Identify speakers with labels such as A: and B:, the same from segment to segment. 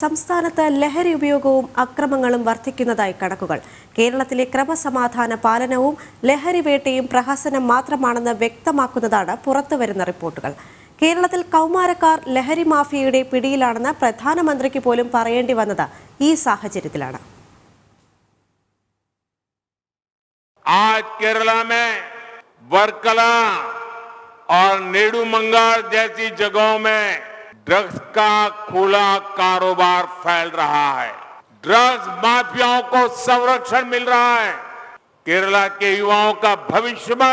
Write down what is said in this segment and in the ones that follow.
A: സംസ്ഥാനത്ത് ലഹരി ഉപയോഗവും അക്രമങ്ങളും വർദ്ധിക്കുന്നതായി കണക്കുകൾ. കേരളത്തിലെ ക്രമസമാധാന പാലനവും ലഹരി വേട്ടയും പ്രഹസനം മാത്രമാണെന്ന് വ്യക്തമാക്കുന്നതാണ് പുറത്തുവരുന്ന റിപ്പോർട്ടുകൾ. കേരളത്തിൽ കൗമാരക്കാർ ലഹരി മാഫിയയുടെ പിടിയിലാണെന്ന് പ്രധാനമന്ത്രിക്ക് പോലും പറയേണ്ടി വന്നത് ഈ സാഹചര്യത്തിലാണ്.
B: आज केरला में वर्कला और नेडुमंगल जैसी जगहों में ड्रग्स का खुला कारोबार फैल रहा है। ड्रग्स माफियाओं को संरक्षण मिल रहा है। केरला के युवाओं का भविष्य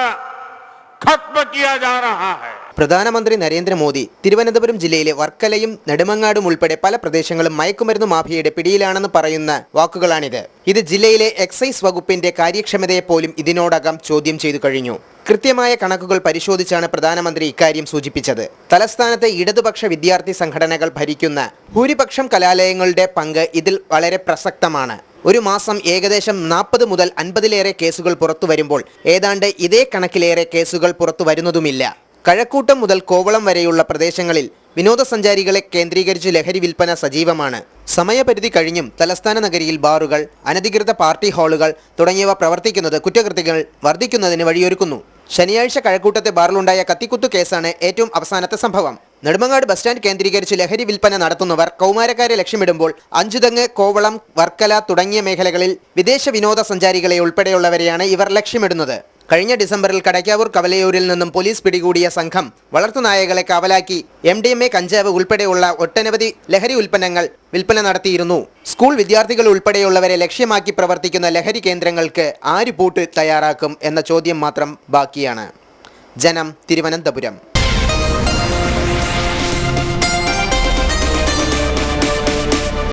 B: खत्म किया जा रहा है.
C: പ്രധാനമന്ത്രി നരേന്ദ്രമോദി തിരുവനന്തപുരം ജില്ലയിലെ വർക്കലയും നെടുമങ്ങാടും ഉൾപ്പെടെ പല പ്രദേശങ്ങളും മയക്കുമരുന്ന് മാഫിയയുടെ പിടിയിലാണെന്ന് പറയുന്ന വാക്കുകളാണിത്. ഇത് ജില്ലയിലെ എക്സൈസ് വകുപ്പിന്റെ കാര്യക്ഷമതയെ പോലും ഇതിനോടകം ചോദ്യം ചെയ്തു കഴിഞ്ഞു. കൃത്യമായ കണക്കുകൾ പരിശോധിച്ചാണ് പ്രധാനമന്ത്രി ഇക്കാര്യം സൂചിപ്പിച്ചത്. തലസ്ഥാനത്തെ ഇടതുപക്ഷ വിദ്യാർത്ഥി സംഘടനകൾ ഭരിക്കുന്ന ഭൂരിപക്ഷം കലാലയങ്ങളുടെ പങ്ക് ഇതിൽ വളരെ പ്രസക്തമാണ്. ഒരു മാസം ഏകദേശം 40 മുതൽ 50-ലേറെ കേസുകൾ പുറത്തു വരുമ്പോൾ ഏതാണ്ട് ഇതേ കണക്കിലേറെ കേസുകൾ പുറത്തു വരുന്നതുമില്ല. കഴക്കൂട്ടം മുതൽ കോവളം വരെയുള്ള പ്രദേശങ്ങളിൽ വിനോദസഞ്ചാരികളെ കേന്ദ്രീകരിച്ച് ലഹരി വിൽപ്പന സജീവമാണ്. സമയപരിധി കഴിഞ്ഞും തലസ്ഥാന നഗരിയിൽ ബാറുകൾ, അനധികൃത പാർട്ടി ഹാളുകൾ തുടങ്ങിയവ പ്രവർത്തിക്കുന്നത് കുറ്റകൃത്യങ്ങൾ വർദ്ധിക്കുന്നതിന് വഴിയൊരുക്കുന്നു. ശനിയാഴ്ച കഴക്കൂട്ടത്തെ ബാറിലുണ്ടായ കത്തിക്കുത്തു കേസാണ് ഏറ്റവും അവസാനത്തെ സംഭവം. നെടുമങ്ങാട് ബസ് സ്റ്റാൻഡ് കേന്ദ്രീകരിച്ച് ലഹരി വിൽപ്പന നടത്തുന്നവർ കൗമാരക്കാരെ ലക്ഷ്യമിടുമ്പോൾ അഞ്ചുതെങ്ങ്, കോവളം, വർക്കല തുടങ്ങിയ മേഖലകളിൽ വിദേശ വിനോദസഞ്ചാരികളെ ഉൾപ്പെടെയുള്ളവരെയാണ് ഇവർ ലക്ഷ്യമിടുന്നത്. കഴിഞ്ഞ ഡിസംബറിൽ കടയ്ക്കാവൂർ കവലയൂരിൽ നിന്നും പോലീസ് പിടികൂടിയ സംഘം വളർത്തുനായകളെ കാവലാക്കി MDMA, കഞ്ചാവ് ഉൾപ്പെടെയുള്ള ഒട്ടനവധി ലഹരി ഉൽപ്പന്നങ്ങൾ വിൽപ്പന നടത്തിയിരുന്നു. സ്കൂൾ വിദ്യാർത്ഥികൾ ഉൾപ്പെടെയുള്ളവരെ ലക്ഷ്യമാക്കി പ്രവർത്തിക്കുന്ന ലഹരി കേന്ദ്രങ്ങൾക്ക് ആര് പൂട്ട് തയ്യാറാക്കും എന്ന ചോദ്യം മാത്രം ബാക്കിയാണ്. ജനം, തിരുവനന്തപുരം.